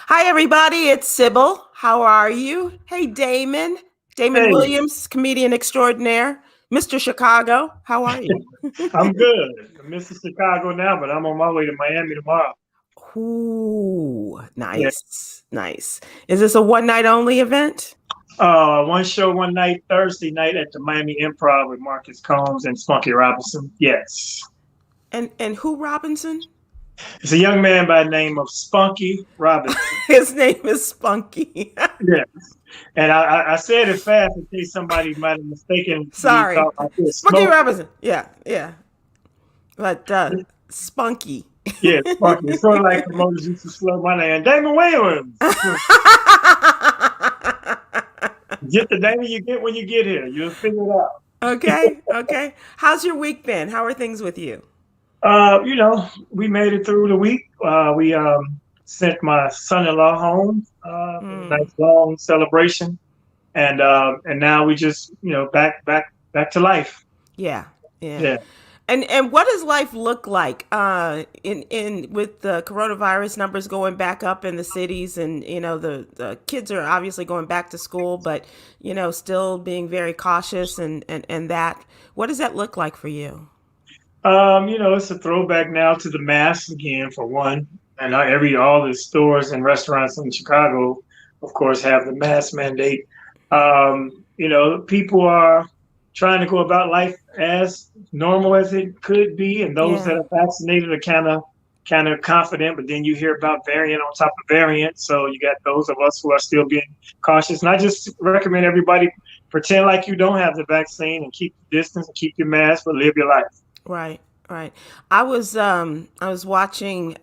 Hi, everybody. It's Sybil. How are you? Hey, Damon. Damon Hey, Williams, comedian extraordinaire. Mr. Chicago. How are you? I'm good. I'm Mr. Chicago now, but I'm on my way to Miami tomorrow. Ooh, Yeah. nice. Nice. Is this a one night only event? One show one night, Thursday night at the Miami Improv with Marcus Combs and Spunky Robinson. Yes. And who Robinson? It's a young man by the name of Spunky Robinson. His name is Spunky. Yes. And I said it fast in case somebody might have mistaken me Sorry. talking like this. Spunky Smoke. Robinson. Yeah, yeah. But Spunky. Yeah, Spunky. It's sort of like promoters used to slow my name. Damon Williams. Get the name you get when you get here. You'll figure it out. Okay, okay. How's your week been? How are things with you? We made it through the week. We sent my son-in-law home. Mm, Nice long celebration, and now we just back to life. yeah, yeah. Yeah. And what does life look like in with the coronavirus numbers going back up in the cities, and the kids are obviously going back to school, but still being very cautious and that. What does that look like for you? It's a throwback now to the mask again for one, and all the stores and restaurants in Chicago, of course, have the mask mandate. People are trying to go about life as normal as it could be, and those Yeah, that are vaccinated are kind of confident. But then you hear about variant on top of variant, so you got those of us who are still being cautious. And I just recommend everybody pretend like you don't have the vaccine and keep your distance and keep your mask, but live your life. right, right. I was watching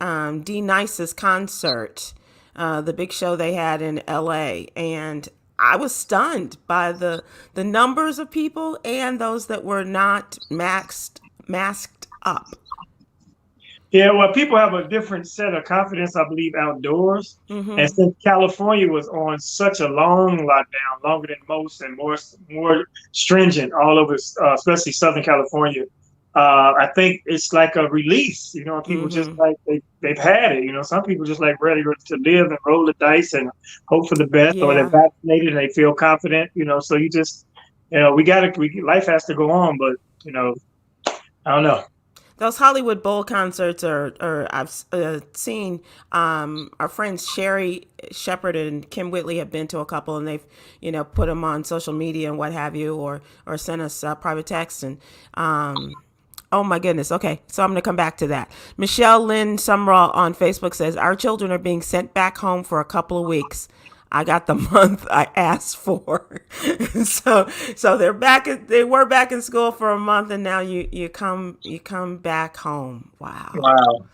D Nice's concert, the big show they had in LA, and I was stunned by the numbers of people and those that were not masked up. Yeah, well, people have a different set of confidence, I believe, outdoors. And Mm-hmm. since California was on such a long lockdown, longer than most, and more stringent all over, especially Southern California, I think it's like a release. People just Mm-hmm. like they've had it. Some people just like ready to live and roll the dice and hope for the best, or they're Yeah. vaccinated and they feel confident. So you just, life has to go on, but I don't know. Those Hollywood Bowl concerts are I've seen our friends Sherry Shepard and Kim Whitley have been to a couple, and they've put them on social media and what have you, or sent us private texts, and oh my goodness. Okay, so I'm going to come back to that. Michelle Lynn Sumrall on Facebook says our children are being sent back home for a couple of weeks. I got the month I asked for. so they were back in school for a month, and now you come back home. Wow. Wow.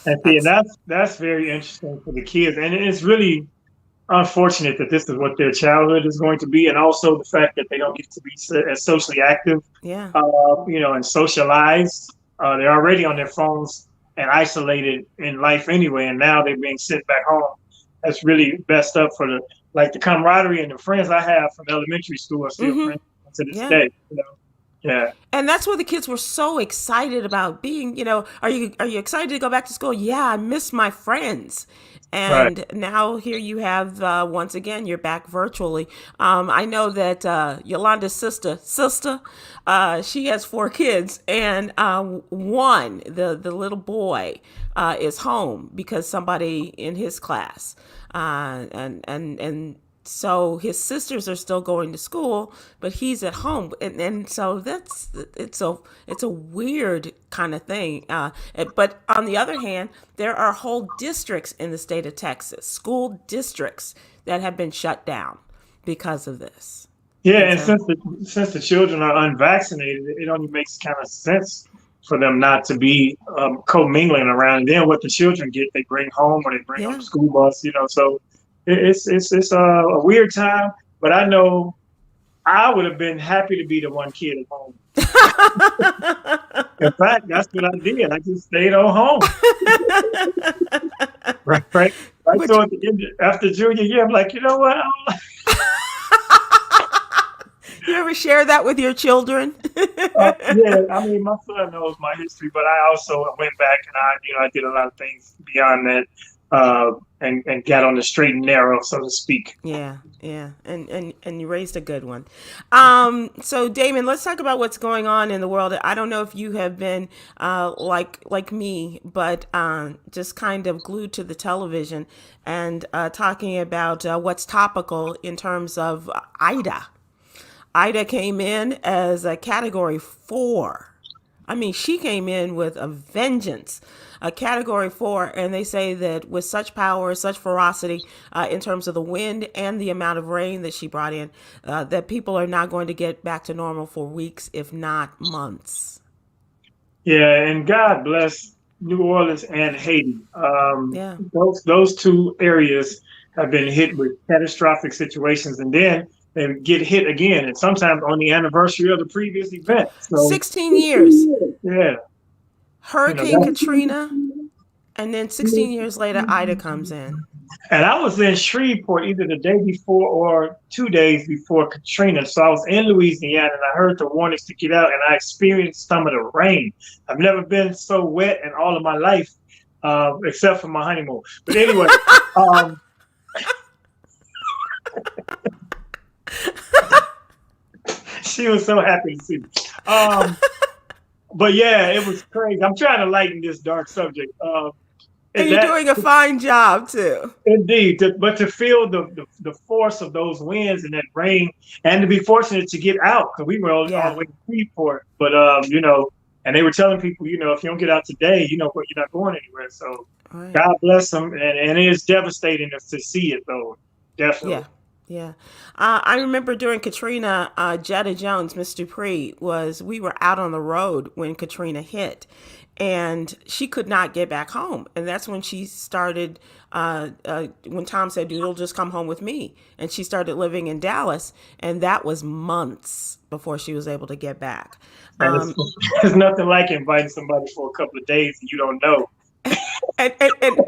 And see, and That's that's very interesting for the kids, and it's really unfortunate that this is what their childhood is going to be, and also the fact that they don't get to be as socially active, yeah. and socialized. They're already on their phones and isolated in life anyway, and now they're being sent back home. That's really messed up for the camaraderie and the friends I have from elementary school are still Mhm. friends to this Yeah. day. Yeah, And that's what the kids were so excited about being, are you excited to go back to school? Yeah, I miss my friends. right. And now here you have, once again, you're back virtually. I know that Yolanda's sister, she has four kids, and one, the little boy, is home because somebody in his class, and so his sisters are still going to school, but he's at home, and so it's a weird kind of thing. But on the other hand, there are whole districts in the state of Texas, school districts that have been shut down because of this. Yeah, And and so, since the children are unvaccinated, it only makes kind of sense for them not to be commingling around. And then what the children get, they bring home or they bring on the yeah. school bus. So it's a weird time. But I know I would have been happy to be the one kid at home. In fact, that's what I did. I just stayed on home. Right, right. Right. Which So at the end, after junior year, I'm like, you know what? you ever share that with your children? Yeah, I mean, my son knows my history, but I also went back and I did a lot of things beyond that. and got on the straight and narrow, so to speak. Yeah, yeah, and you raised a good one. So Damon, let's talk about what's going on in the world. I don't know if you have been like me, but just kind of glued to the television and talking about what's topical in terms of Ida. Ida came in as a category 4. I mean, she came in with a vengeance, a category 4, and they say that with such power, such ferocity in terms of the wind and the amount of rain that she brought in, that people are not going to get back to normal for weeks, if not months. Yeah, and God bless New Orleans and Haiti. Yeah. Those two areas have been hit with catastrophic situations, and then they get hit again, and sometimes on the anniversary of the previous event. So, 16 years. Yeah. Hurricane Katrina, and then 16 years later, Ida comes in. And I was in Shreveport either the day before or 2 days before Katrina. So I was in Louisiana, and I heard the warnings to get out, and I experienced some of the rain. I've never been so wet in all of my life, except for my honeymoon. But anyway, she was so happy to see me. But yeah, it was crazy. I'm trying to lighten this dark subject. And you're doing a fine job too. Indeed, but to feel the force of those winds and that rain, and to be fortunate to get out, because we were all the way in Freeport. But and they were telling people, if you don't get out today, you're not going anywhere. So right. God bless them, and it is devastating to see it though. Definitely. Yeah. Yeah. I remember during Katrina, Jetta Jones, Miss Dupree, we were out on the road when Katrina hit, and she could not get back home. And that's when she started, when Tom said, you'll just come home with me. And she started living in Dallas, and that was months before she was able to get back. There's nothing like inviting somebody for a couple of days and you don't know. And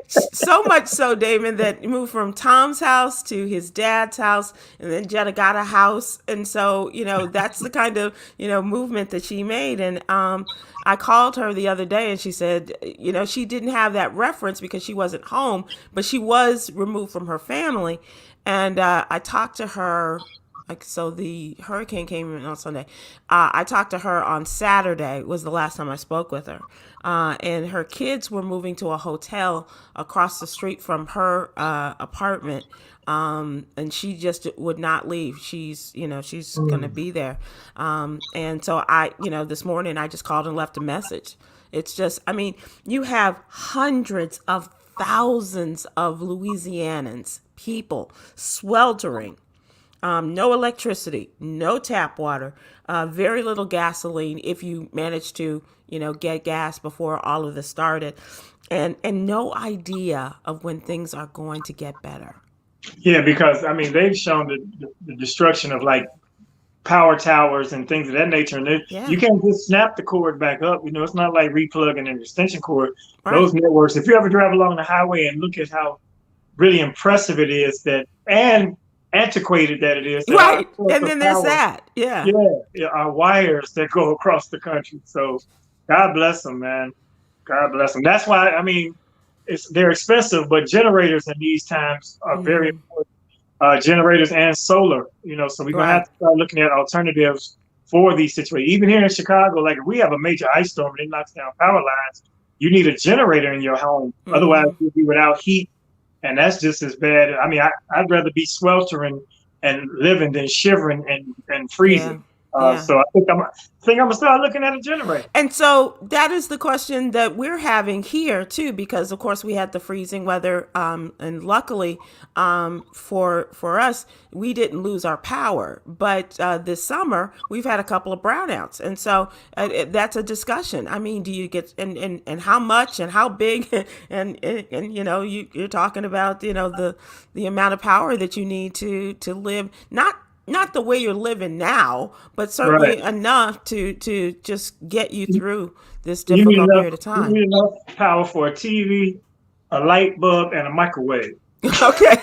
so much so, Damon, that moved from Tom's house to his dad's house, and then Jetta got a house. And so, that's the kind of, movement that she made. And I called her the other day, and she said, she didn't have that reference because she wasn't home, but she was removed from her family. And I talked to her. So the hurricane came in on Sunday. I talked to her on Saturday, was the last time I spoke with her. And her kids were moving to a hotel across the street from her apartment. And she just would not leave. She's going to be there. And so this morning I just called and left a message. It's just, you have hundreds of thousands of Louisianans, people sweltering. No electricity, no tap water, very little gasoline if you manage to, get gas before all of this started, and no idea of when things are going to get better. Yeah, because they've shown the destruction of like power towers and things of that nature, and you can't just snap the cord back up. It's not like replugging an extension cord. Right. Those networks. If you ever drive along the highway and look at how really impressive it is and antiquated that it is. Right. And then there's that. Yeah. Yeah. Our wires that go across the country. So God bless them, man. God bless them. That's why, they're expensive, but generators in these times are very important. Generators and solar, so we're going to have to start looking at alternatives for these situations. Even here in Chicago, like if we have a major ice storm and it knocks down power lines, you need a generator in your home. Otherwise, you'll be without heat. And that's just as bad. I'd rather be sweltering and living than shivering and freezing. So I think I'm gonna start looking at a generator. And so that is the question that we're having here too, because of course we had the freezing weather, and luckily for us, we didn't lose our power. But this summer we've had a couple of brownouts, and so that's a discussion. Do you get and how much and how big and you're talking about the amount of power that you need to live not the way you're living now, but certainly enough to just get you through this difficult period of time. You need enough power for a TV, a light bulb, and a microwave. Okay.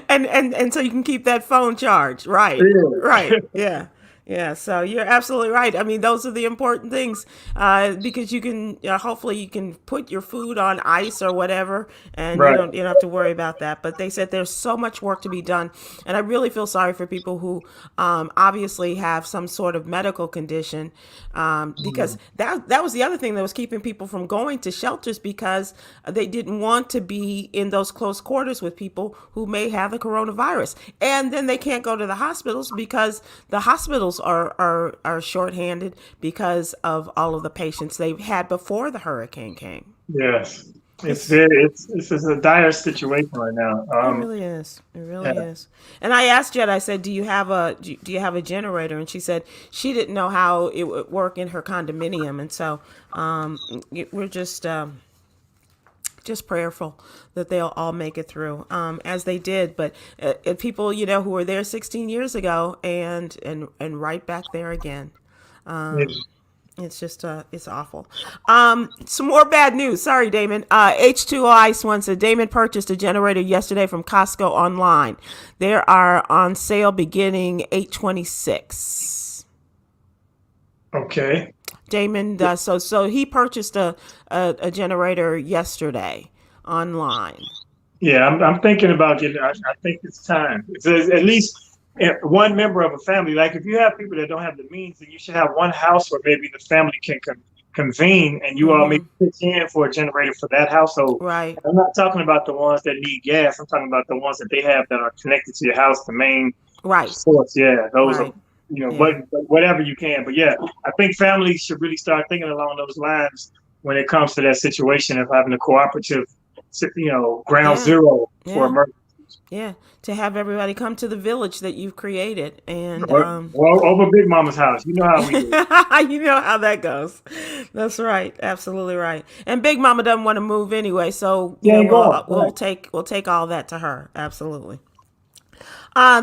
and so you can keep that phone charged. Right. Yeah. Right. Yeah. Yeah, so you're absolutely right. I mean, those are the important things because you can hopefully you can put your food on ice or whatever, and Right. you don't have to worry about that. But they said there's so much work to be done, and I really feel sorry for people who obviously have some sort of medical condition because Mm. that was the other thing that was keeping people from going to shelters because they didn't want to be in those close quarters with people who may have the coronavirus, and then they can't go to the hospitals because the hospitals are shorthanded because of all of the patients they've had before the hurricane came. Yes. It's This is a dire situation right now. It really is. It really Yeah. is. And I asked Jet. I said, do you have a generator?" And she said she didn't know how it would work in her condominium. And so we're just prayerful that they'll all make it through, as they did. But people, who were there 16 years ago and right back there again. Yes. It's just it's awful. Some more bad news. Sorry, Damon. H2O Ice One said Damon purchased a generator yesterday from Costco online. They are on sale beginning 8/26. Okay. Damon, so he purchased a generator yesterday online. Yeah, I'm thinking about getting. I think it's time. It's at least one member of a family. Like if you have people that don't have the means, then you should have one house where maybe the family can convene and you all maybe pitch in for a generator for that household. Right. I'm not talking about the ones that need gas. I'm talking about the ones that they have that are connected to your house, the main Right. source. Yeah, those are Right. what Yeah. whatever you can. But yeah, I think families should really start thinking along those lines when it comes to that situation of having a cooperative, ground Yeah. zero for Yeah. emergency. Yeah. To have everybody come to the village that you've created, and Or over Big Mama's house. You know how we do. you know how that goes. That's right. Absolutely right. And Big Mama doesn't want to move anyway, so Yeah, ain't going. we'll Right. take all that to her. Absolutely.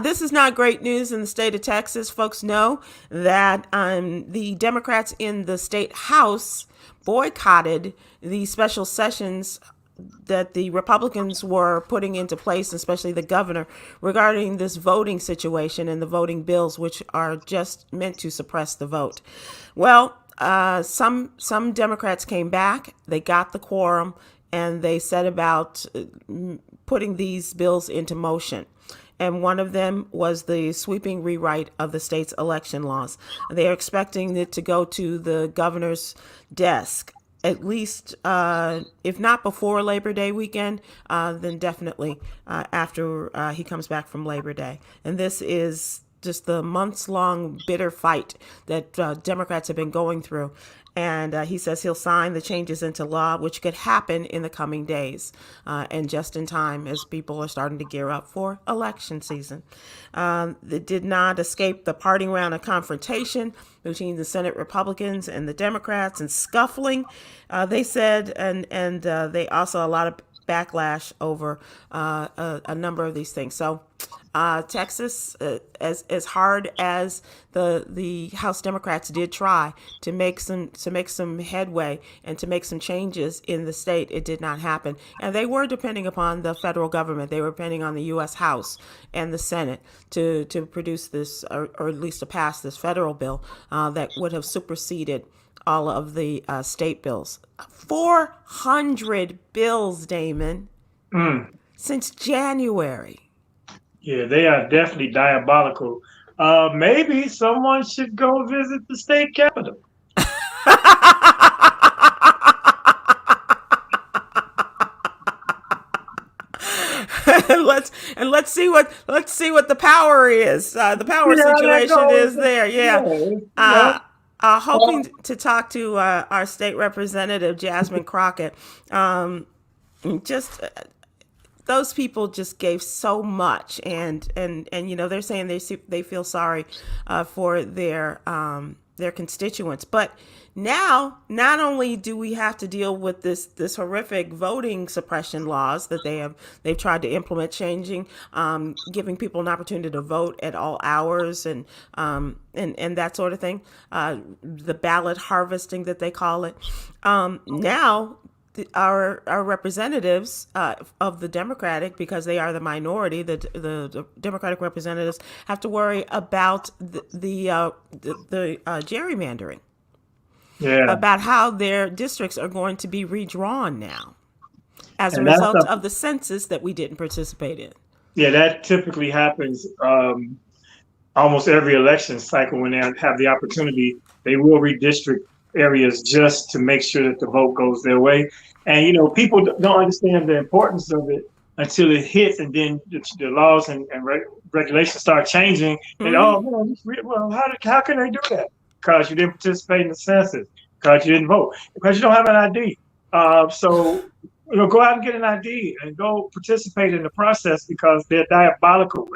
This is not great news in the state of Texas. Folks know that the Democrats in the state house boycotted the special sessions that the Republicans were putting into place, especially the governor, regarding this voting situation and the voting bills, which are just meant to suppress the vote. Well, some Democrats came back. They got the quorum, and they set about putting these bills into motion. And one of them was the sweeping rewrite of the state's election laws. They are expecting it to go to the governor's desk at least, if not before Labor Day weekend, then definitely after he comes back from Labor Day. And this is just the months-long bitter fight that Democrats have been going through. And he says he'll sign the changes into law, which could happen in the coming days, and just in time as people are starting to gear up for election season. It did not escape the parting round of confrontation between the Senate Republicans and the Democrats and scuffling, they said, and they also a lot of backlash over a number of these things. So Texas, as hard as the House Democrats did try to make some headway and to make some changes in the state, it did not happen. And they were depending upon the federal government. They were depending on the U.S. House and the Senate to produce this, or at least to pass this federal bill that would have superseded all of the state bills. 400 bills, Damon, since January. Yeah, they are definitely diabolical. Maybe someone should go visit the state capitol. let's see what the power is. The power See how that situation goes. is there. Yeah. Hoping to talk to our state representative Jasmine Crockett. Just those people just gave so much, and they're saying they feel sorry for their constituents. But now, not only do we have to deal with this horrific voting suppression laws that they've tried to implement, changing, giving people an opportunity to vote at all hours, and that sort of thing, the ballot harvesting that they call it. Now our representatives of the Democratic, because they are the minority, the Democratic representatives have to worry about the gerrymandering, Yeah. about how their districts are going to be redrawn now as a And that's result of the census that we didn't participate in. yeah, that typically happens almost every election cycle when they have the opportunity. They will redistrict areas just to make sure that the vote goes their way. And people don't understand the importance of it until it hits, and then the laws and regulations start changing. And well, how can they do that? Because you didn't participate in the census, because you didn't vote, because you don't have an ID. So go out and get an ID and go participate in the process, because they're diabolical.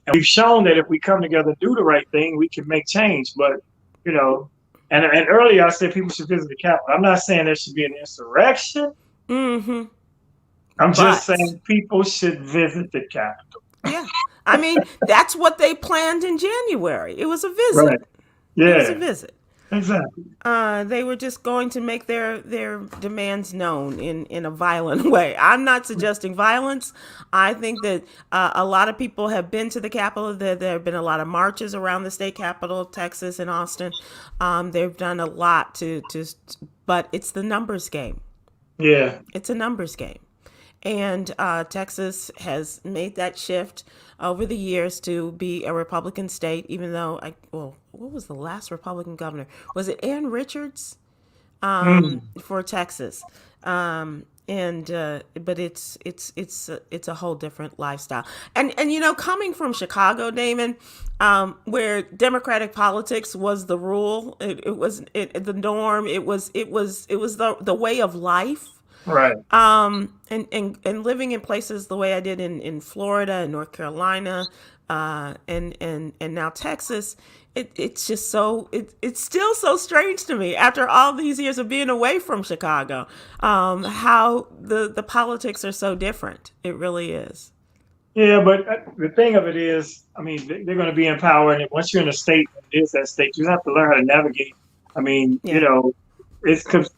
And we've shown that if we come together and do the right thing, we can make change. But, and earlier I said people should visit the Capitol. I'm not saying there should be an insurrection. Mm-hmm. I'm just saying people should visit the Capitol. Yeah. I mean, that's what they planned in January. It was a visit. Right. Yeah. It was a visit. Exactly. They were just going to make their demands known in a violent way. I'm not suggesting violence. I think that a lot of people have been to the Capitol. There have been a lot of marches around the state capitol of Texas and Austin. They've done a lot but it's the numbers game. Yeah. It's a numbers game. And Texas has made that shift over the years to be a Republican state, even though, what was the last Republican governor? Was it Ann Richards for Texas? But it's a whole different lifestyle. And coming from Chicago, Damon, where Democratic politics was the rule, it was the norm. It was the way of life. Right. And living in places the way I did in Florida and North Carolina, and now Texas, it's just it's still so strange to me after all these years of being away from Chicago, how the politics are so different. It really is. Yeah, but the thing of it is, I mean, they're going to be in power, and once you're in a state, it is that state, you have to learn how to navigate. I mean, it's because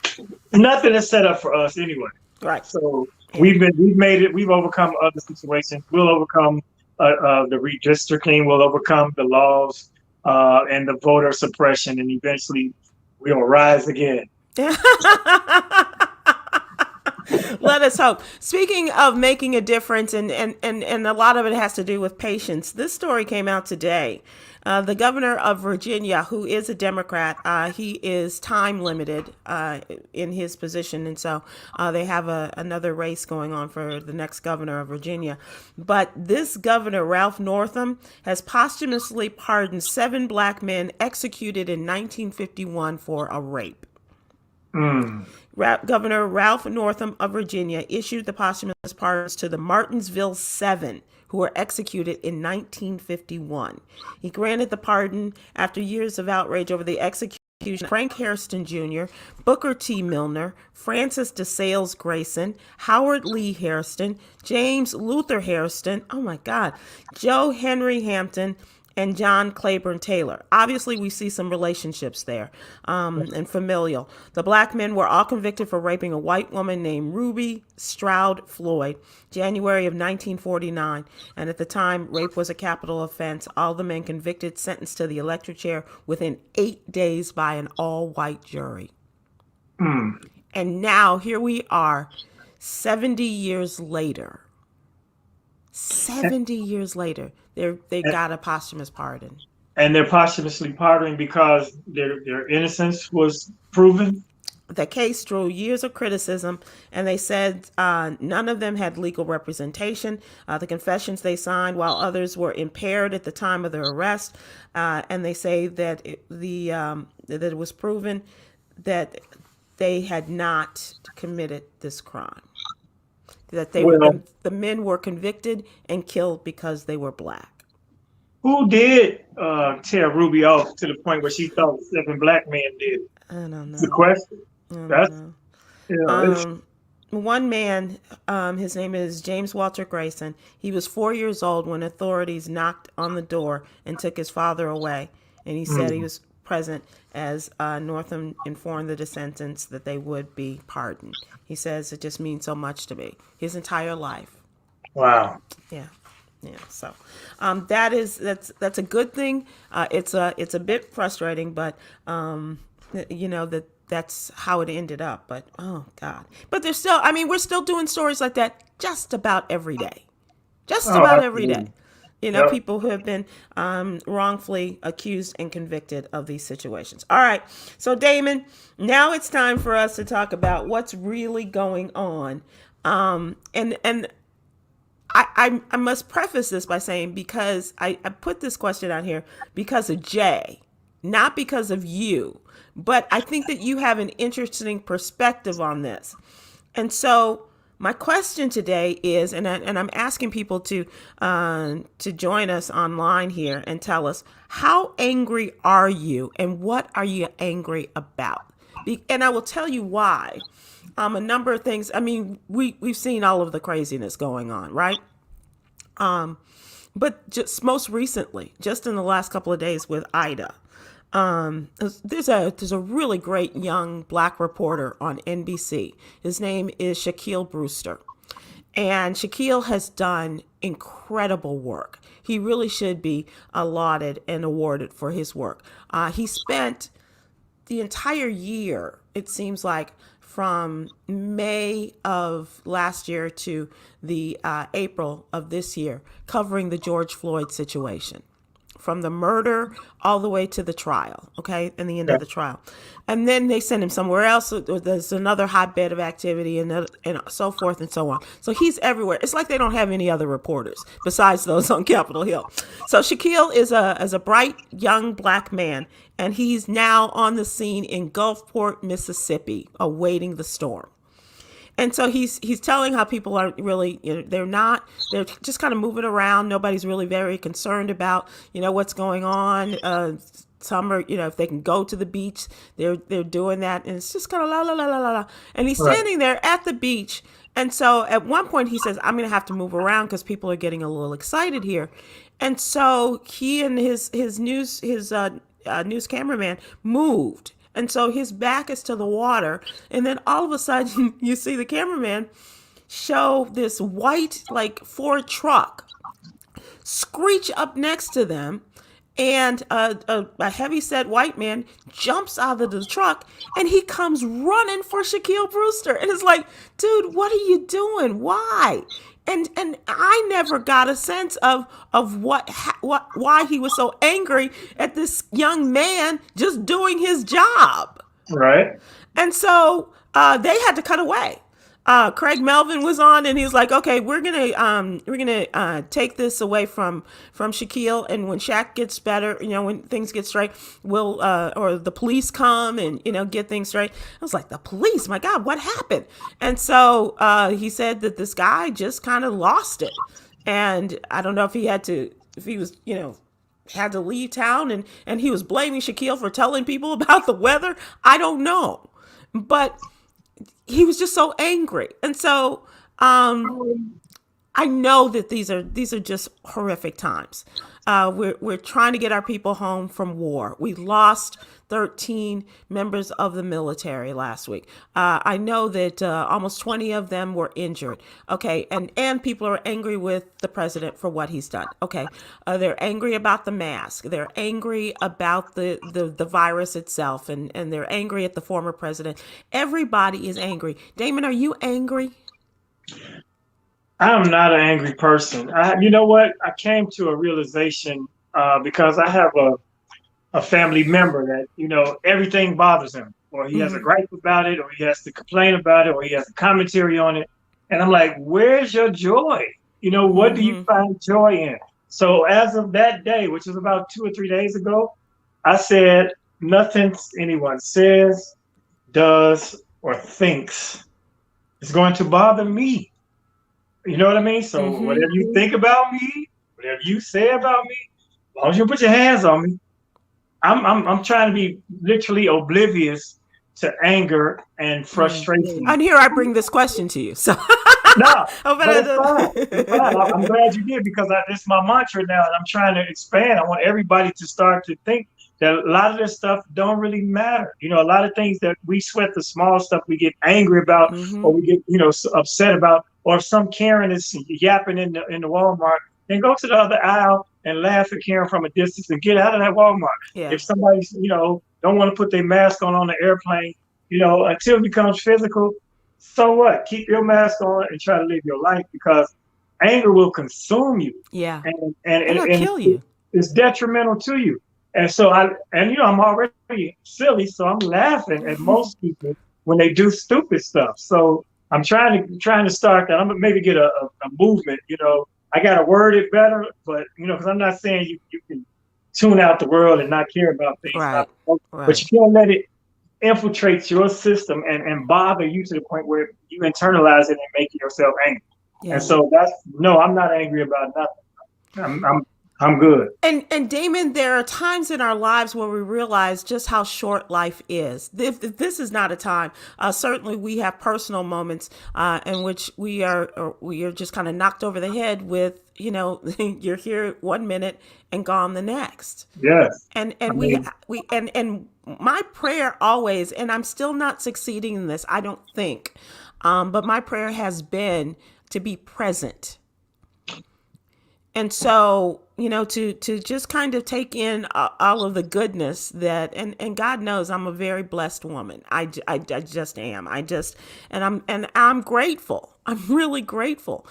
nothing is set up for us anyway. Right. So we've made it. We've overcome other situations. We'll overcome the redistricting. We'll overcome the laws and the voter suppression, and eventually we'll rise again. Let us hope. Speaking of making a difference, and a lot of it has to do with patience. This story came out today. The governor of Virginia, who is a Democrat, he is time limited in his position. And so they have another race going on for the next governor of Virginia. But this governor, Ralph Northam, has posthumously pardoned 7 black men executed in 1951 for a rape. Governor Ralph Northam of Virginia issued the posthumous pardons to the Martinsville 7, who were executed in 1951. He granted the pardon after years of outrage over the execution of Frank Hairston Jr., Booker T. Milner, Francis DeSales Grayson, Howard Lee Hairston, James Luther Hairston, oh my God, Joe Henry Hampton, and John Claiborne Taylor. Obviously, we see some relationships there and familial. The black men were all convicted for raping a white woman named Ruby Stroud Floyd, January of 1949. And at the time, rape was a capital offense. All the men convicted sentenced to the electric chair within 8 days by an all-white jury. And now here we are, 70 years later. 70 years later, they got a posthumous pardon. And they're posthumously pardoning because their innocence was proven? The case drew years of criticism, and they said none of them had legal representation. The confessions they signed, while others were impaired at the time of their arrest, and they say that that it was proven that they had not committed this crime. That the men were convicted and killed because they were black. Who did tear Ruby off to the point where she thought 7 black men did? I don't know. It's the question. One man, his name is James Walter Grayson. He was 4 years old when authorities knocked on the door and took his father away. And he said he was present as Northam informed the descendants that they would be pardoned. He says it just means so much to me. His entire life. Wow. Yeah. Yeah. So that's a good thing. It's a bit frustrating, but that's how it ended up. But oh God. But there's still, I mean, we're still doing stories like that just about every day. Just about every day. Yep. People who have been wrongfully accused and convicted of these situations. All right. So, Damon, now it's time for us to talk about what's really going on. And I must preface this by saying, because I put this question out here because of Jay, not because of you, but I think that you have an interesting perspective on this. And so my question today is, and I'm asking people to join us online here and tell us, how angry are you and what are you angry about? And I will tell you why. A number of things. I mean, we've seen all of the craziness going on, right? But just most recently, just in the last couple of days with Ida, there's a really great young Black reporter on NBC. His name is Shaquille Brewster. And Shaquille has done incredible work. He really should be lauded and awarded for his work. He spent the entire year, it seems like, from May of last year to the April of this year, covering the George Floyd situation, from the murder all the way to the trial, okay, and the end of the trial. And then they send him somewhere else. There's another hotbed of activity and so forth and so on. So he's everywhere. It's like they don't have any other reporters besides those on Capitol Hill. So Shaquille is a bright young Black man, and he's now on the scene in Gulfport, Mississippi, awaiting the storm. And so he's telling how people aren't really, they're just kind of moving around. Nobody's really very concerned about, what's going on. Some are, if they can go to the beach, they're doing that. And it's just kind of la, la, la, la, la, la. And he's standing there at the beach. And so at one point he says, I'm going to have to move around because people are getting a little excited here. And so he and his news cameraman moved. And so his back is to the water. And then all of a sudden you see the cameraman show this white, Ford truck screech up next to them. And a heavy-set white man jumps out of the truck, and he comes running for Shaquille Brewster. And it's like, dude, what are you doing? Why? And I never got a sense of why he was so angry at this young man just doing his job. Right. And so they had to cut away. Craig Melvin was on, and he was like, "Okay, we're gonna take this away from Shaquille, and when Shaq gets better, when things get straight, we'll or the police come and get things straight." I was like, "The police? My God, what happened?" And so he said that this guy just kind of lost it, and I don't know if he was had to leave town, and he was blaming Shaquille for telling people about the weather. I don't know, but he was just so angry. And so I know that these are just horrific times. We're trying to get our people home from war. We lost 13 members of the military last week. I know that almost 20 of them were injured. Okay, and people are angry with the president for what he's done. Okay, they're angry about the mask. They're angry about the virus itself, and they're angry at the former president. Everybody is angry. Damon, are you angry? I'm not an angry person. You know what? I came to a realization because I have a family member that, everything bothers him, or he has a gripe about it, or he has to complain about it, or he has a commentary on it. And I'm like, where's your joy? What do you find joy in? So as of that day, which was about 2 or 3 days ago, I said, nothing anyone says, does, or thinks is going to bother me. You know what I mean? So whatever you think about me, whatever you say about me, as long as you put your hands on me, I'm trying to be literally oblivious to anger and frustration. And here I bring this question to you. So no, but it's fine. It's fine. I'm glad you did, because it's my mantra now, and I'm trying to expand. I want everybody to start to think that a lot of this stuff don't really matter. You know, a lot of things that we sweat the small stuff we get angry about, or we get, upset about, or if some Karen is yapping in the Walmart, then go to the other aisle and laugh at Karen from a distance and get out of that Walmart. Yeah. If somebody's, don't want to put their mask on the airplane, until it becomes physical, so what? Keep your mask on and try to live your life, because anger will consume you. Yeah. And it'll kill you. It's detrimental to you. And so I'm already silly, so I'm laughing at most people when they do stupid stuff. So I'm trying to start that. I'm gonna maybe get a movement. I gotta word it better, but because I'm not saying you can tune out the world and not care about things, right. But you can't let it infiltrate your system and bother you to the point where you internalize it and make yourself angry. Yeah. And so I'm not angry about nothing. I'm good. And Damon, there are times in our lives where we realize just how short life is. This is not a time. Certainly, we have personal moments in which we are just kind of knocked over the head with, you're here 1 minute and gone the next. Yes. And my prayer always, and I'm still not succeeding in this, I don't think, but my prayer has been to be present. And so, to just kind of take in all of the goodness that, and God knows I'm a very blessed woman. I just am. And I'm grateful. I'm really grateful.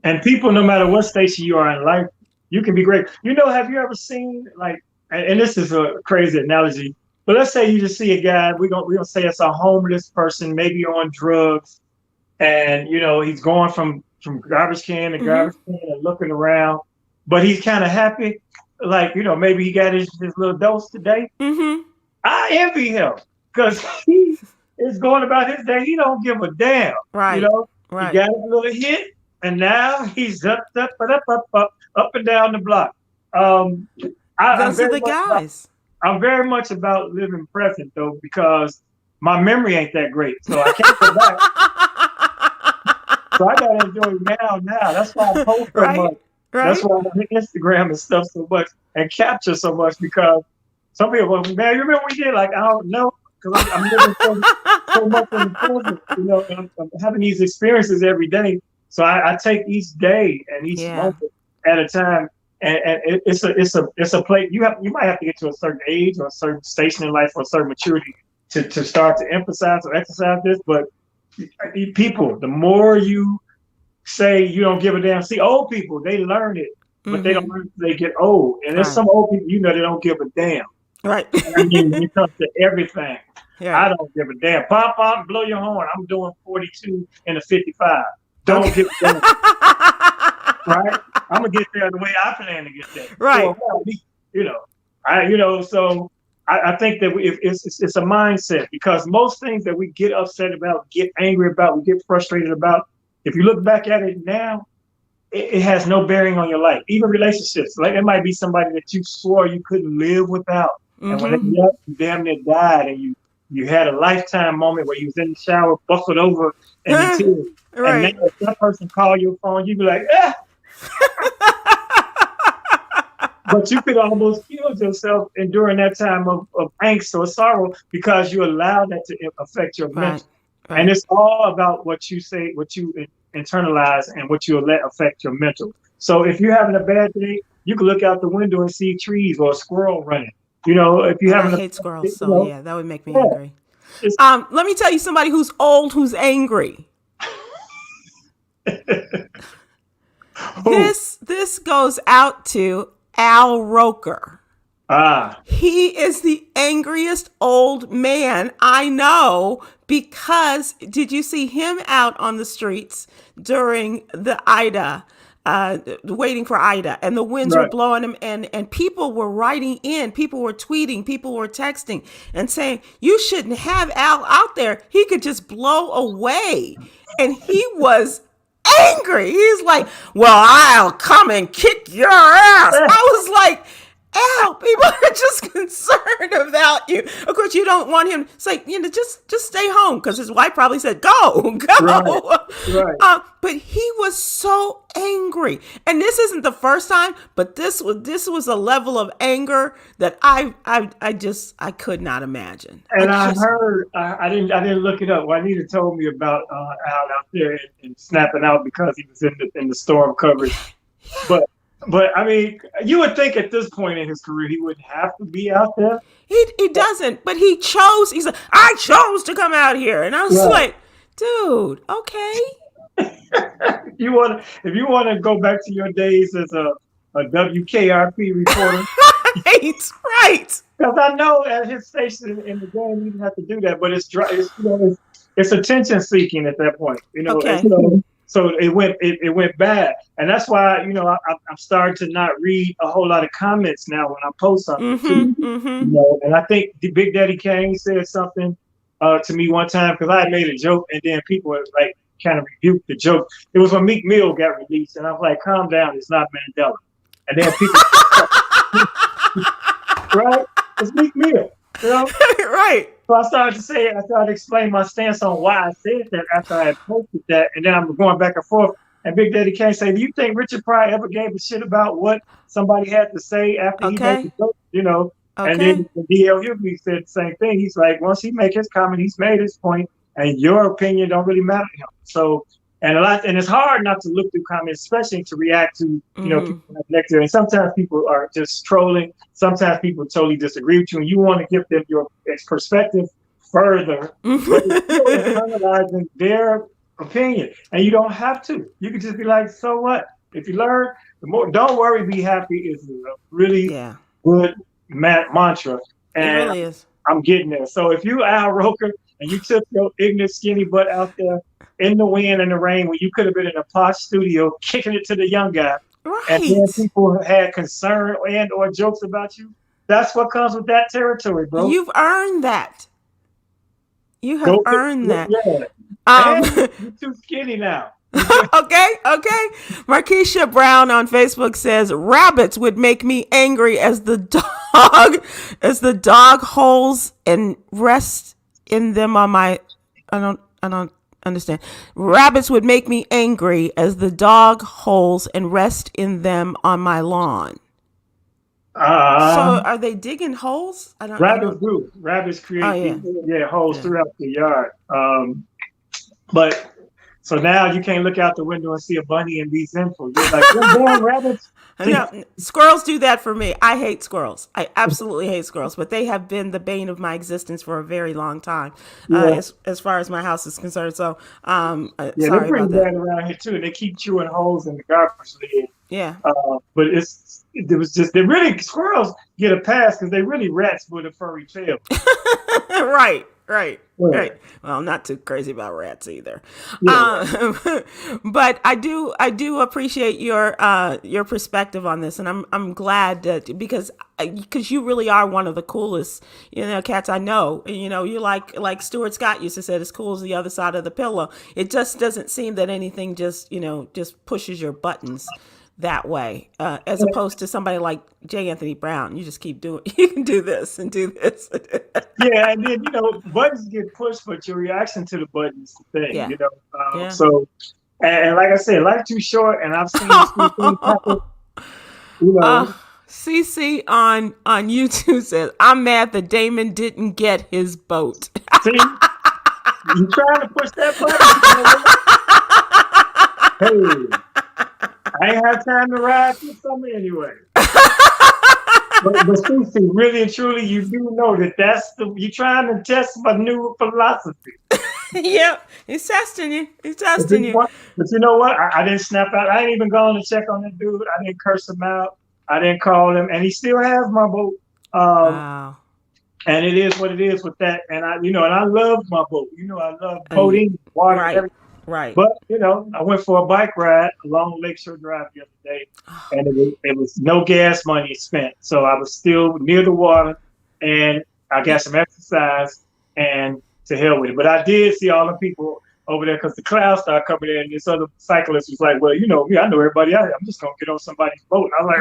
And people, no matter what station you are in life, you can be great. Have you ever seen, like, and this is a crazy analogy, but let's say you just see a guy, we're gonna say it's a homeless person, maybe on drugs, and he's going from garbage can to garbage can and looking around, but he's kind of happy, like maybe he got his little dose today. I envy him, because he is going about his day. He don't give a damn. Right. Right. He got a little hit, and now he's up and down the block. Those are the guys. I'm very much about living present, though, because my memory ain't that great, so I can't go back. So I gotta enjoy now. That's why I post so much. Right. That's why I hit Instagram and stuff so much and capture so much, because some people go, man, you remember what we did? Like, I don't know, because I'm living so much in the present. I'm having these experiences every day. So I take each day and each moment at a time, and it's a place. You might have to get to a certain age or a certain station in life or a certain maturity to start to emphasize or exercise this. But people, the more you say you don't give a damn, see, old people, they learn it, but they don't learn until they get old. And there's some old people, they don't give a damn. Right. I mean, when it comes to everything, I don't give a damn. Pop, blow your horn. I'm doing 42 and a 55. Don't give a damn. Right? I'm gonna get there the way I plan to get there. Right. So, so I think that it's a mindset, because most things that we get upset about, get angry about, we get frustrated about, if you look back at it now, it has no bearing on your life. Even relationships, like it might be somebody that you swore you couldn't live without, and when they left, you damn near died, and you had a lifetime moment where you was in the shower, buckled over, and you tears. Right. And now if that person call your phone, you be like, But you could almost kill yourself during that time of angst or sorrow, because you allow that to affect your mental. Right. And it's all about what you say, what you internalize, and what you let affect your mental. So if you're having a bad day, you can look out the window and see trees or a squirrel running. If you I hate squirrels, so that would make me angry. Let me tell you somebody who's old who's angry. This goes out to Al Roker. He is the angriest old man I know, because did you see him out on the streets during the Ida, waiting for Ida, and the winds were blowing him, and people were writing in, people were tweeting, people were texting and saying, you shouldn't have Al out there. He could just blow away. And he was angry. He's like, well, I'll come and kick your ass. I was like, Ow, people are just concerned about you. Of course, you don't want him to say, just stay home, because his wife probably said, go. Right. But he was so angry. And this isn't the first time, but this was a level of anger that I could not imagine. And I heard, I didn't look it up. Juanita told me about out there and snapping out because he was in the storm coverage. But I mean, you would think at this point in his career he wouldn't have to be out there. He doesn't, but he chose. He said, "I chose to come out here," and I was like, "Dude, okay." If you want to go back to your days as a WKRP reporter, right. Because I know at his station in the game, you didn't have to do that, but it's attention seeking at that point, Okay. So it went bad, and that's why I'm starting to not read a whole lot of comments now when I post something. And I think Big Daddy Kane said something to me one time because I had made a joke, and then people were like kind of rebuked the joke. It was when Meek Mill got released, and I was like, "Calm down, it's not Mandela." And then people, right? It's Meek Mill, right. So I started to explain my stance on why I said that after I had posted that, and then I'm going back and forth. And Big Daddy Kane say, "Do you think Richard Pryor ever gave a shit about what somebody had to say after he made the joke?" And then D.L. Hughley said the same thing. He's like, once he make his comment, he's made his point, and your opinion don't really matter to him. So, and it's hard not to look through comments, especially to react to people next to you. And sometimes people are just trolling. Sometimes people totally disagree with you, and you want to give them your perspective further, but it's still internalizing their opinion. And you don't have to. You can just be like, so what? If you learn, don't worry, be happy is a really good mantra. And it really is. I'm getting there. So if you Al Roker and you took your ignorant skinny butt out there in the wind and the rain when you could have been in a posh studio kicking it to the young guy, and then people had concern and or jokes about you, that's what comes with that territory, bro. You've earned that. You have earned that. You're too skinny now. Okay. Markeisha Brown on Facebook says, "Rabbits would make me angry as the dog holes and rest in them on my." I don't understand. Rabbits would make me angry as the dog holes and rest in them on my lawn. So are they digging holes? Rabbits do. Rabbits create holes throughout the yard. But so now you can't look out the window and see a bunny and be sinful. You're like, damn rabbits. No, squirrels do that for me. I hate squirrels. I absolutely hate squirrels, but they have been the bane of my existence for a very long time, as far as my house is concerned. So, sorry they're pretty about bad that. around here too. They keep chewing holes in the garbage lid. Yeah. But squirrels get a pass because they really rats with a furry tail. Right. Well, not too crazy about rats either. But I do appreciate your perspective on this, and I'm glad that because you really are one of the coolest cats I know. You like Stuart Scott used to say, as cool as the other side of the pillow. It just doesn't seem that anything just pushes your buttons that way, as opposed to somebody like J. Anthony Brown. You just keep doing, you can do this and do this. And then, buttons get pushed, but your reaction to the button is the thing, So, and like I said, life too short, and I've seen things happen, CC on YouTube says, "I'm mad that Damon didn't get his boat." See? You trying to push that button? Hey. I ain't have time to ride through summer anyway. but Susie, really and truly, you do know that you're trying to test my new philosophy. Yep, he's testing you. But you know what? I didn't snap out. I ain't even going to check on that dude. I didn't curse him out. I didn't call him, and he still has my boat. Wow. And it is what it is with that. And I love my boat. I love boating, water, everything. Right. But, I went for a bike ride along Lakeshore Drive the other day, and it was no gas money spent. So I was still near the water, and I got some exercise, and to hell with it. But I did see all the people over there because the clouds started coming in. And this other cyclist was like, well, you know me, I know everybody out here. I'm just going to get on somebody's boat. And I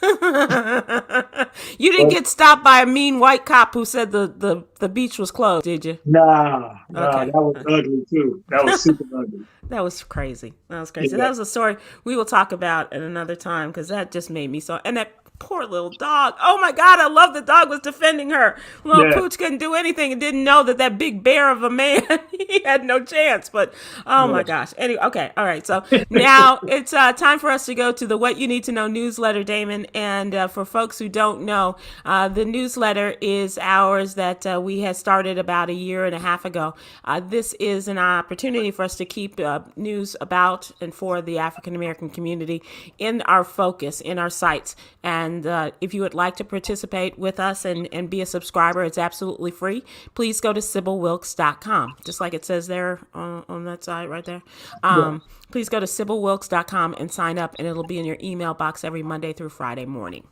was like, you didn't get stopped by a mean white cop who said the beach was closed, did you? Nah, okay. That was ugly too. That was super ugly. That was crazy. Yeah. That was a story we will talk about at another time because that just made me so. And that poor little dog. Oh my God, I love the dog was defending her. Little Pooch couldn't do anything and didn't know that big bear of a man, he had no chance. But my gosh. Anyway, okay. All right. So now it's time for us to go to the What You Need to Know newsletter, Damon. And for folks who don't know, the newsletter is ours that we had started about a year and a half ago. This is an opportunity for us to keep news about and for the African American community in our focus, in our sights. And if you would like to participate with us and be a subscriber, it's absolutely free. Please go to SybilWilkes.com, just like it says there on that side right there. Please go to SybilWilkes.com and sign up, and it'll be in your email box every Monday through Friday morning.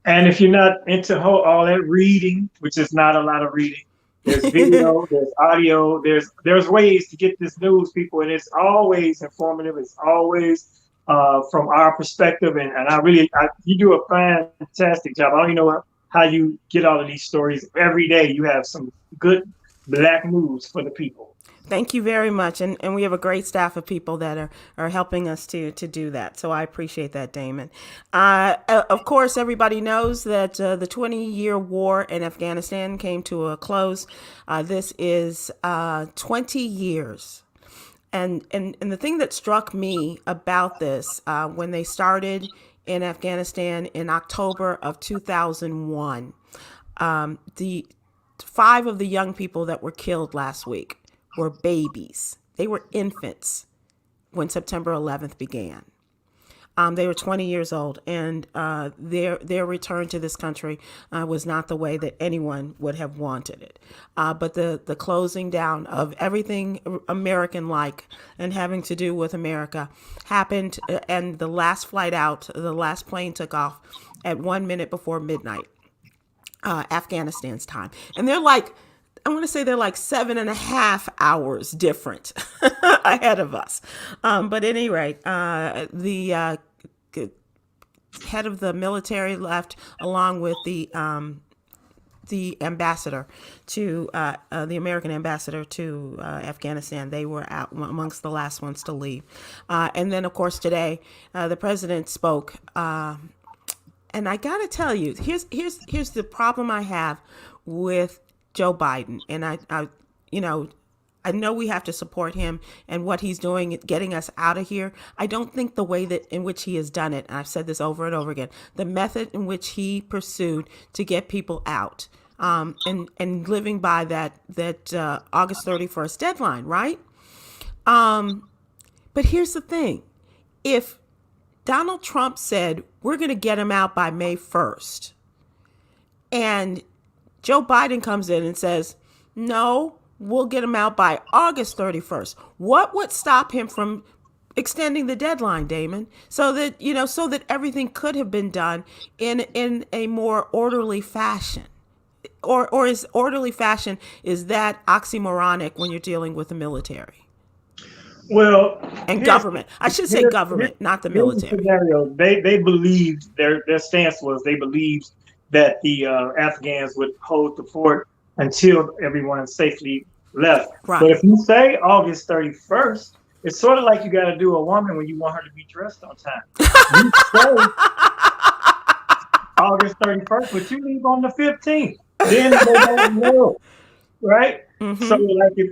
And if you're not into all that reading, which is not a lot of reading, there's video, there's audio, there's ways to get this news, people, and it's always informative. It's always from our perspective, and you do a fantastic job. I don't even know how you get all of these stories. Every day you have some good Black news for the people. Thank you very much, and we have a great staff of people that are helping us to do that. So I appreciate that, Damon. Of course, everybody knows that the 20-year war in Afghanistan came to a close. This is 20 years. And the thing that struck me about this, when they started in Afghanistan in October of 2001, the 5 of the young people that were killed last week were babies. They were infants when September 11th began. They were 20 years old, and their return to this country was not the way that anyone would have wanted it. But the closing down of everything American-like and having to do with America happened, and the last flight out, the last plane took off at 1 minute before midnight, Afghanistan's time. And they're like, I want to say they're like 7.5 hours different ahead of us. But at any rate, the head of the military left along with the ambassador to the American ambassador to Afghanistan. They were out amongst the last ones to leave. And then, of course, today the president spoke. And I got to tell you, here's the problem I have with Joe Biden. And I know we have to support him and what he's doing, getting us out of here. I don't think the way that in which he has done it, and I've said this over and over again, the method in which he pursued to get people out, and living by that August 31st deadline, right? But here's the thing. If Donald Trump said, we're going to get him out by May 1st, and Joe Biden comes in and says, no, we'll get him out by August 31st. What would stop him from extending the deadline, Damon, so that everything could have been done in a more orderly fashion? Or is orderly fashion, is that oxymoronic when you're dealing with the military? Well, and government. I should say government, not the military. Scenario. They believed their stance was they believed that the Afghans would hold the fort until everyone safely left. Right. But if you say August 31st, it's sort of like you got to do a woman when you want her to be dressed on time. You say August 31st, but you leave on the 15th. Then they don't know, right? Mm-hmm. So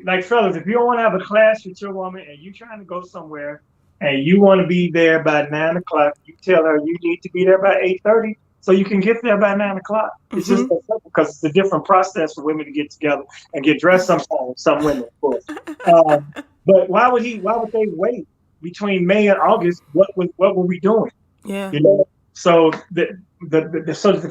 like fellas, if you don't want to have a clash with your woman and you're trying to go somewhere and you want to be there by 9 o'clock, you tell her you need to be there by 8:30. So you can get there by 9 o'clock. It's just so simple because it's a different process for women to get together and get dressed. Sometimes, some women, of course. But why would they wait between May and August? What were we doing? Yeah. So the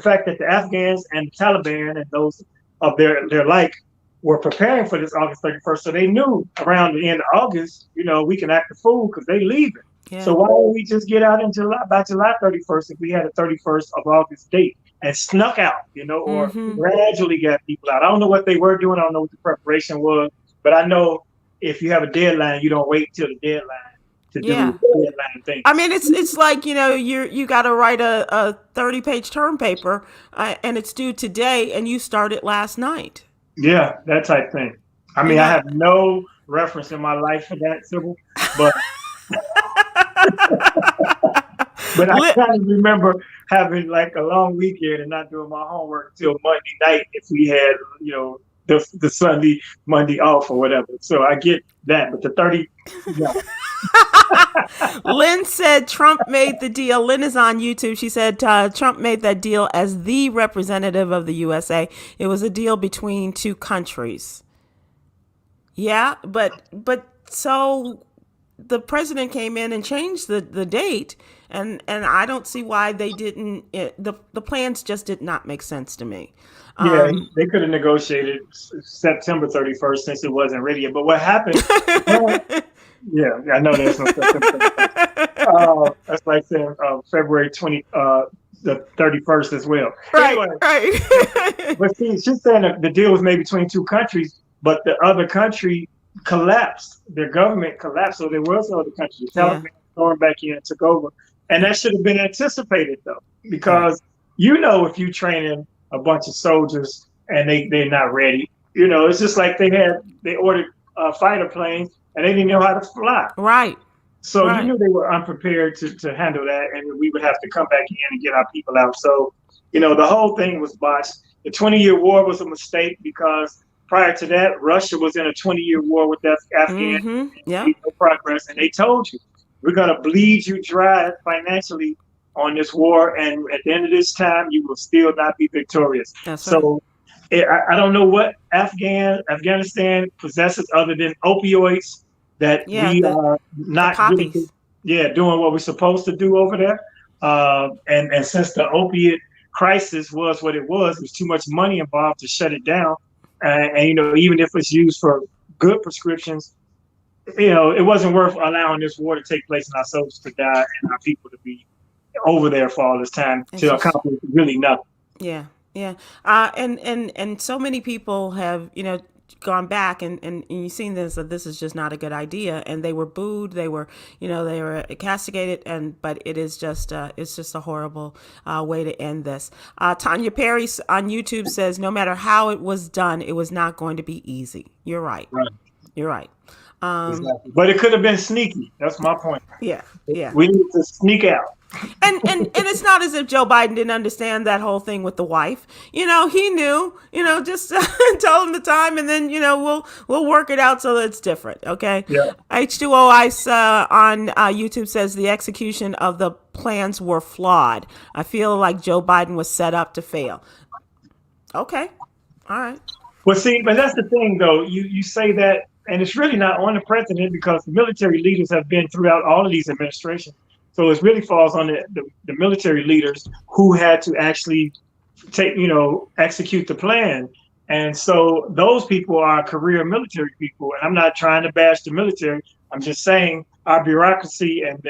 fact that the Afghans and the Taliban and those of their like were preparing for this August 31st, so they knew around the end of August, we can act a fool because they leaving. Yeah. So why don't we just get out in by July 31st if we had a 31st of August date and snuck out, or gradually got people out? I don't know what they were doing. I don't know what the preparation was, but I know if you have a deadline, you don't wait till the deadline to do Yeah. deadline things. I mean, it's like, you got to write a 30-page term paper, and it's due today, and you started last night. Yeah, that type thing. I mean, I have no reference in my life for that, Sybil, but but I kind of remember having like a long weekend and not doing my homework until Monday night if we had, the Sunday, Monday off or whatever. So I get that, but the 30, yeah. Lynn said Trump made the deal. Lynn is on YouTube. She said Trump made that deal as the representative of the USA. It was a deal between two countries. Yeah, but so the president came in and changed the date, and I don't see why they didn't. The plans just did not make sense to me. Yeah, they could have negotiated September 31st since it wasn't ready yet. But what happened? Yeah, I know there's no September. That's like saying February the 31st as well. Right, anyway, right. But see, she's saying that the deal was made between two countries, but the other country collapsed. Their government collapsed, so there was no other country. The Taliban stormed back in and took over, and that should have been anticipated though, because if you training a bunch of soldiers and they're not ready, it's just like they ordered fighter planes and they didn't know how to fly. Right. So you knew they were unprepared to handle that, and we would have to come back in and get our people out. So, the whole thing was botched. The 20-year war was a mistake because prior to that, Russia was in a 20-year war with the Afghan. Mm-hmm. Yeah. No progress, and they told you, we're going to bleed you dry financially on this war, and at the end of this time, you will still not be victorious. That's so right. I don't know what Afghanistan possesses other than opioids that we are not really, doing what we're supposed to do over there. And since the opiate crisis was what it was, there's too much money involved to shut it down. And even if it's used for good prescriptions, it wasn't worth allowing this war to take place and our soldiers to die and our people to be over there for all this time to accomplish really nothing. Yeah. Yeah. And so many people have, gone back and you've seen this, that this is just not a good idea. And they were booed. They were, they were castigated. But it is just, it's just a horrible way to end this. Tanya Perry on YouTube says, no matter how it was done, it was not going to be easy. You're right. You're right. Exactly. But it could have been sneaky. That's my point. Yeah. Yeah. We need to sneak out. And it's not as if Joe Biden didn't understand that whole thing with the wife. He knew, just tell him the time, and then, we'll work it out so that it's different. Okay. Yeah. H2O Ice on YouTube says the execution of the plans were flawed. I feel like Joe Biden was set up to fail. Okay. All right. Well, see, but that's the thing, though. You say that, and it's really not on the president because the military leaders have been throughout all of these administrations. So it really falls on the military leaders who had to actually execute the plan. And so those people are career military people. And I'm not trying to bash the military. I'm just saying our bureaucracy and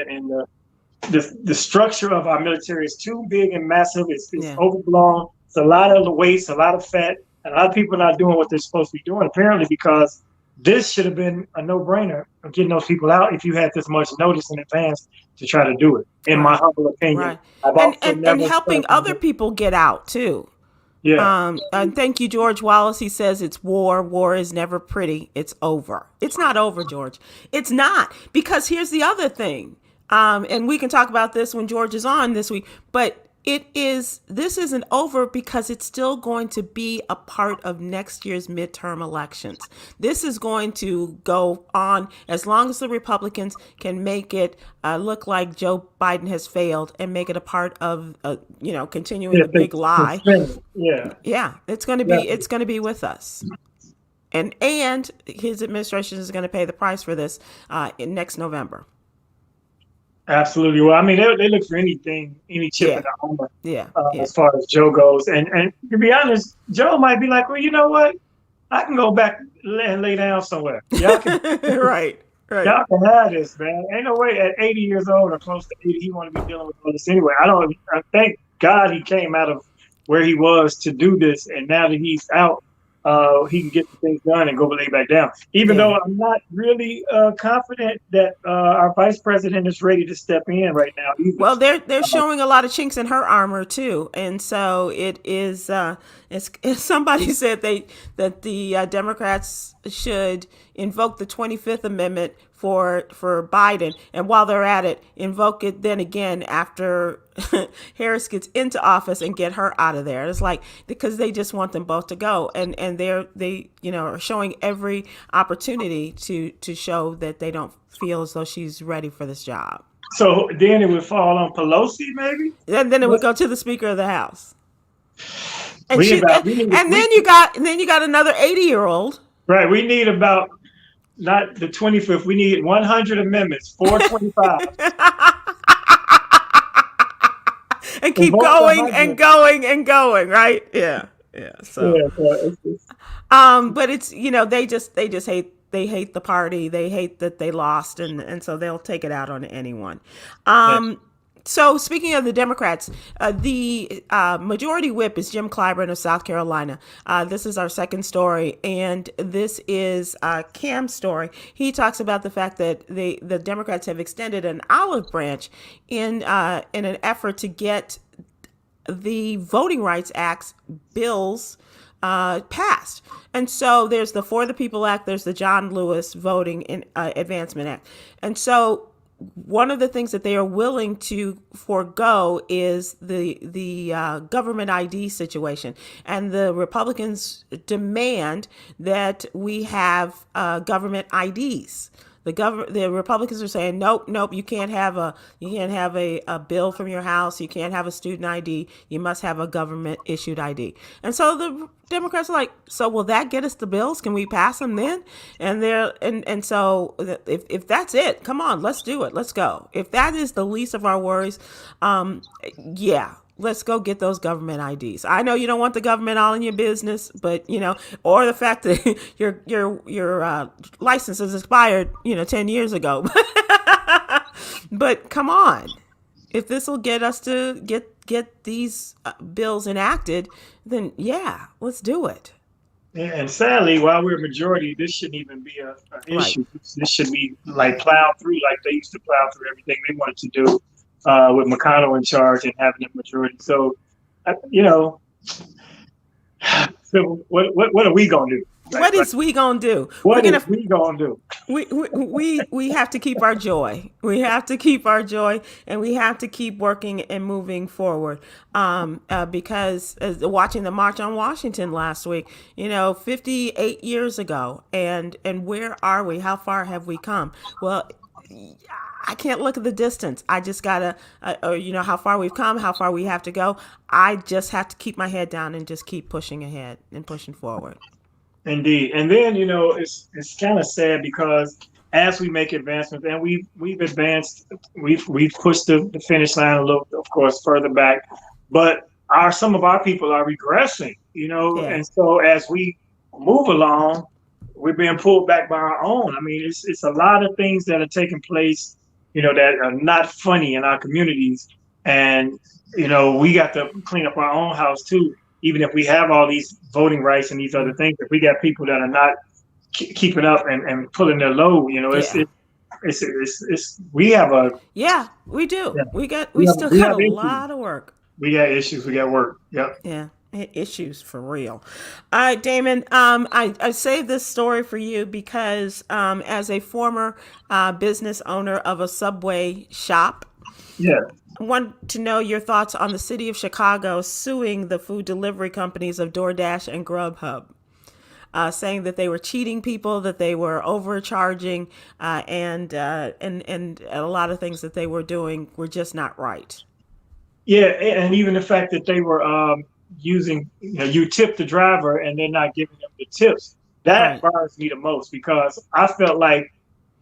the structure of our military is too big and massive. It's overblown. It's a lot of the waste, a lot of fat. And a lot of people are not doing what they're supposed to be doing, apparently, because this should have been a no-brainer of getting those people out if you had this much notice in advance to try to do it, in my humble opinion. Right. And helping other people get out, too. Yeah. And thank you, George Wallace. He says it's war. War is never pretty. It's over. It's not over, George. It's not. Because here's the other thing. And we can talk about this when George is on this week. But this isn't over because it's still going to be a part of next year's midterm elections. This is going to go on as long as the Republicans can make it look like Joe Biden has failed and make it a part of, continuing the big lie. Yeah. It's going to be with us. And his administration is going to pay the price for this in next November. Absolutely. Well, I mean, they look for anything, any chip in the armor. As far as Joe goes, and to be honest, Joe might be like, well, you know what? I can go back and lay down somewhere. Y'all can, right. Y'all can have this, man. Ain't no way at 80 years old or close to 80, he want to be dealing with all this anyway. I thank God he came out of where he was to do this, and now that he's out, he can get the things done and go lay back down. Even though I'm not really confident that our vice president is ready to step in right now either. Well, they're showing a lot of chinks in her armor too, and so it is. Somebody said that the Democrats should invoke the 25th Amendment for Biden, and while they're at it, invoke it then again after Harris gets into office and get her out of there. It's like, because they just want them both to go, and they are showing every opportunity to show that they don't feel as though she's ready for this job. So then it would fall on Pelosi, maybe, and then it would go to the Speaker of the House. And then you got another 80-year-old. Right. We need about, not the 25th. We need 100 amendments, 425. And keep going and going and going. Right. Yeah. Yeah. So. Yeah, but it's, they hate the party. They hate that they lost, and so they'll take it out on anyone. So speaking of the Democrats, the majority whip is Jim Clyburn of South Carolina. This is our second story, and this is Cam's story. He talks about the fact that the Democrats have extended an olive branch in an effort to get the Voting Rights Act bills passed. And so there's the For the People Act, there's the John Lewis Voting Advancement Act. And so one of the things that they are willing to forego is the government ID situation. And the Republicans demand that we have government IDs. The Republicans are saying, nope, you can't have a bill from your house. You can't have a student ID. You must have a government issued ID. And so the Democrats are like, so will that get us the bills? Can we pass them then? And so if that's it, come on, let's do it. Let's go. If that is the least of our worries, let's go get those government IDs. I know you don't want the government all in your business, but or the fact that your license is expired, 10 years ago. But come on, if this will get us to get these bills enacted, then let's do it. Yeah, and sadly, while we're a majority, this shouldn't even be an issue. Right. This should be like plowed through like they used to plow through everything they wanted to do. With McConnell in charge and having a majority. So, so what are we going to do? What is we going to do? What is we going to do? We have to keep our joy. We have to keep our joy, and we have to keep working and moving forward. Because watching the March on Washington last week, 58 years ago, and where are we? How far have we come? Well, I can't look at the distance. I just gotta, how far we've come, how far we have to go. I just have to keep my head down and just keep pushing ahead and pushing forward. Indeed. And then, it's kind of sad because as we make advancements, and we've advanced, we've pushed the finish line a little, of course, further back, but some of our people are regressing, and so as we move along, we're being pulled back by our own. I mean, it's a lot of things that are taking place, that are not funny in our communities. And, we got to clean up our own house too. Even if we have all these voting rights and these other things, if we got people that are not keeping up and pulling their load, we have a. Yeah, we do. Yeah. We still got a lot of work. We got issues. We got work. Yep. Yeah. Issues for real. All right, Damon, I saved this story for you because as a former business owner of a Subway shop, I want to know your thoughts on the city of Chicago suing the food delivery companies of DoorDash and Grubhub, saying that they were cheating people, that they were overcharging, and a lot of things that they were doing were just not right. Yeah, and even the fact that they were using, you tip the driver and they're not giving them the tips. That bothers me the most because I felt like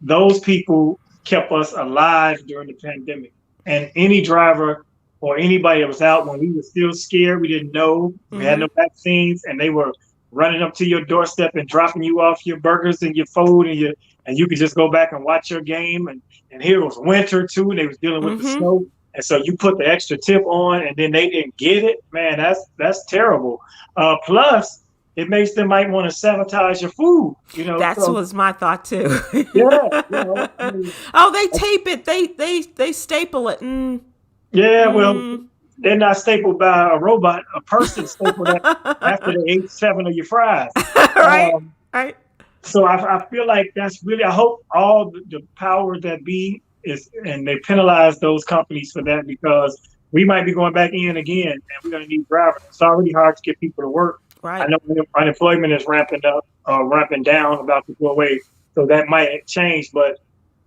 those people kept us alive during the pandemic. And any driver or anybody that was out when we were still scared, we didn't know, we had no vaccines, and they were running up to your doorstep and dropping you off your burgers and your food, and you could just go back and watch your game. And here it was winter too, and they was dealing with the snow. And so you put the extra tip on and then they didn't get it. Man, that's terrible. Plus, it makes them might want to sabotage your food, That So was my thought too. yeah, Oh, they tape it. They staple it. yeah. Well, they're not stapled by a robot. A person stapled that after they ate 7 of your fries. Right. Um, Right. so I feel like that's really. I hope all the power that be is, and they penalize those companies for that, because we might be going back in again, and we're going to need drivers. It's already hard to get people to work. I Right. know unemployment is ramping up, ramping down, about to go away. So that might change. But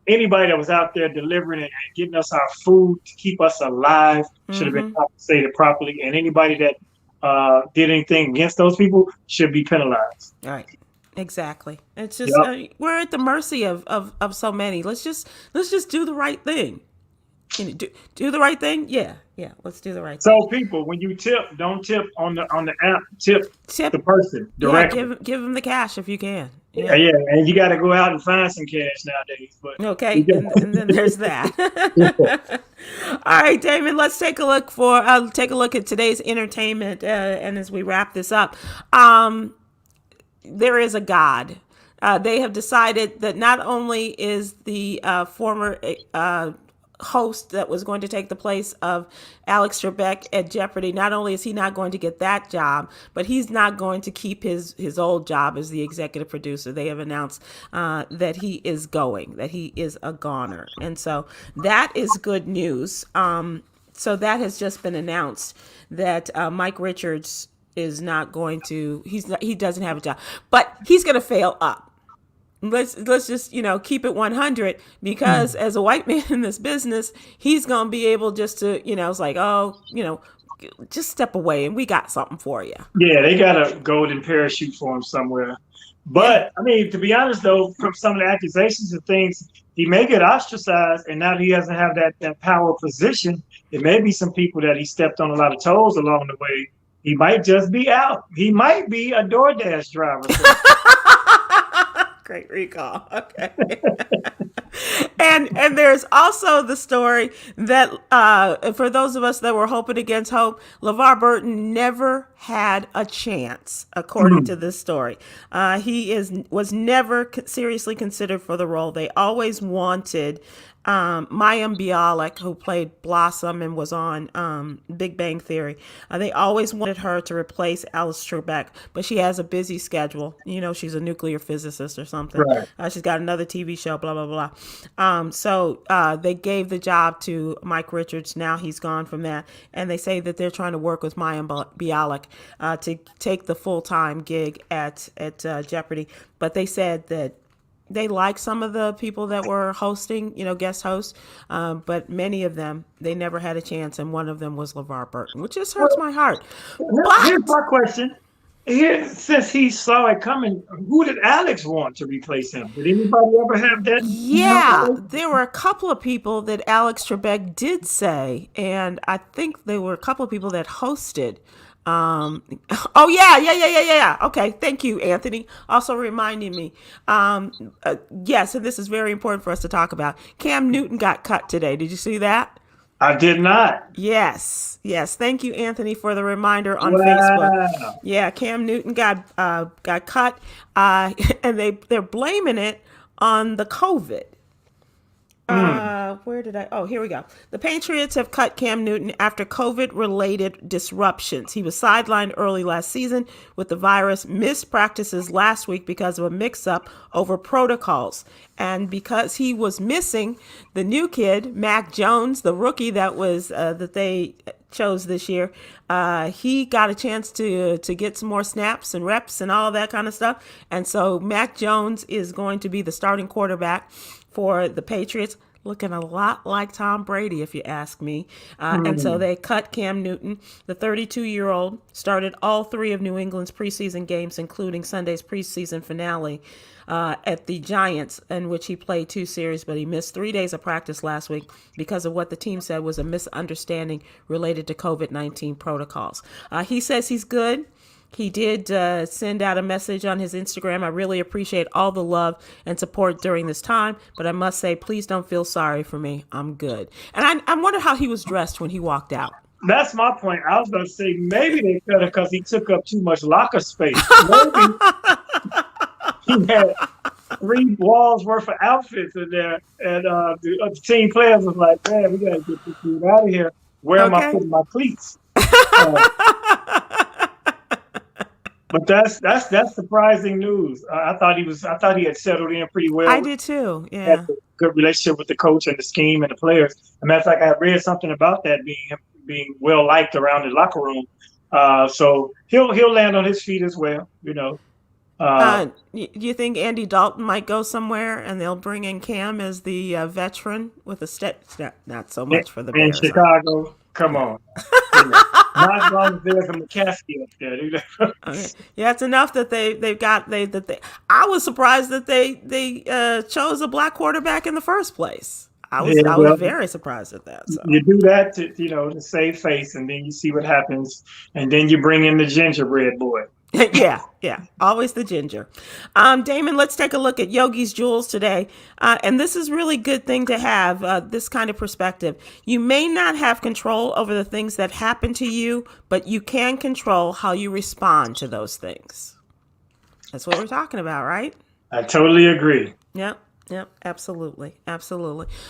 anybody that was out there delivering and getting us our food to keep us alive should have been compensated properly. And anybody that did anything against those people should be penalized. Right. Exactly. It's just Yep. we're at the mercy of so many. Let's just do the right thing. Do the right thing. Yeah. Yeah. Let's do the right thing. So people, when you tip, don't tip on the app. Tip Tip. the person Yeah. directly. Give them the cash if you can. Yeah, yeah, and you got to go out and find some cash nowadays. But Okay, and then there's that. All right, Damon. Let's take a look at today's entertainment, and as we wrap this up, there is a God. They have decided that not only is the former host that was going to take the place of Alex Trebek at Jeopardy, not only is he not going to get that job, but he's not going to keep his old job as the executive producer. They have announced that he is a goner. And so that is good news. So that has just been announced that Mike Richards is not going to, he doesn't have a job, but he's going to fail up. Let's just, keep it 100, because as a white man in this business, he's going to be able just to, it's like, just step away and we got something for you. yeah, they got a golden parachute for him somewhere. But I mean, to be honest though, from some of the accusations and things, he may get ostracized, and now that he doesn't have that power position, it may be some people that he stepped on a lot of toes along the way. He might just be out. He might be a DoorDash driver. So. Great recall. Okay. And there's also the story that for those of us that were hoping against hope, LeVar Burton never had a chance, according to this story. He was never seriously considered for the role. They always wanted Mayim Bialik, who played Blossom and was on Big Bang Theory. They always wanted her to replace Alice Trebek, but she has a busy schedule. She's a nuclear physicist or something. Right. She's got another TV show, blah, blah, blah. So they gave the job to Mike Richards. Now he's gone from that. And they say that they're trying to work with Mayim Bialik to take the full-time gig at Jeopardy. But they said that they like some of the people that were hosting, guest hosts, but many of them, they never had a chance, and one of them was LeVar Burton, which just hurts my heart. Here's my question. Since he saw it coming, who did Alex want to replace him? Did anybody ever have that? Yeah, there were a couple of people that Alex Trebek did say, and I think there were a couple of people that hosted. Oh yeah. Okay, thank you, Anthony. Also reminding me. Yes, and this is very important for us to talk about. Cam Newton got cut today. Did you see that? I did not. Yes. Thank you, Anthony, for the reminder on Facebook. Yeah, Cam Newton got cut, and they're blaming it on the COVID. Where did here we go. The Patriots have cut Cam Newton after COVID-related disruptions. He was sidelined early last season with the virus, missed practices last week because of a mix-up over protocols. And because he was missing, the new kid, Mac Jones, the rookie that they chose this year, he got a chance to get some more snaps and reps and all that kind of stuff. And so Mac Jones is going to be the starting quarterback for the Patriots, looking a lot like Tom Brady, if you ask me. And so they cut Cam Newton. The 32-year-old started all 3 of New England's preseason games, including Sunday's preseason finale at the Giants, in which he played 2 series, but he missed 3 days of practice last week because of what the team said was a misunderstanding related to COVID-19 protocols. He says he's good. He did send out a message on his Instagram. I really appreciate all the love and support during this time, but I must say, please don't feel sorry for me. I'm good. And I wonder how he was dressed when he walked out. That's my point. I was going to say maybe they cut him because he took up too much locker space. Maybe he had 3 walls worth of outfits in there, and the team players was like, "Man, we gotta get this dude out of here. Where am I putting my cleats?" But that's surprising news. I thought he had settled in pretty well. I did too. Yeah, had a good relationship with the coach and the scheme and the players. As a matter of fact, I read something about that being well liked around the locker room. So he'll land on his feet as well. Do you think Andy Dalton might go somewhere and they'll bring in Cam as the veteran with a step? Not so much for the Bears. In Chicago, come on. Not as long as there's a McCaskey up there. Okay. Yeah, it's enough that they've got. I was surprised that they chose a black quarterback in the first place. I was very surprised at that. So. You do that to save face, and then you see what happens, and then you bring in the gingerbread boy. yeah, always the ginger. Damon, let's take a look at Yogi's Jewels today. And this is really good thing to have, this kind of perspective. You may not have control over the things that happen to you, but you can control how you respond to those things. That's what we're talking about, right? I totally agree. Yep, absolutely.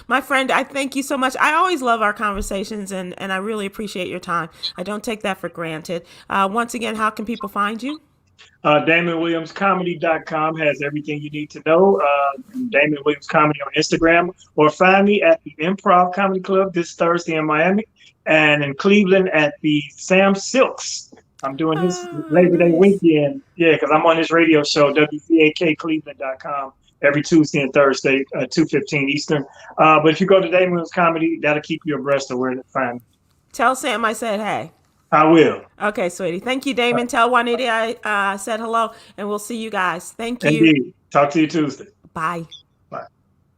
My friend, I thank you so much. I always love our conversations, and I really appreciate your time. I don't take that for granted. Once again, how can people find you? DamonWilliamsComedy.com has everything you need to know. Damon Williams Comedy on Instagram, or find me at the Improv Comedy Club this Thursday in Miami, and in Cleveland at the Sam Silks. I'm doing his Labor Day weekend. Yeah, because I'm on his radio show, WCAKCleveland.com. every Tuesday and Thursday, 2:15 Eastern. But if you go to Damon Williams Comedy, that'll keep you abreast of where to find me. Tell Sam I said hey. I will. Okay, sweetie. Thank you, Damon. Tell Juanita I said hello, and we'll see you guys. Thank you. Indeed. Talk to you Tuesday. Bye.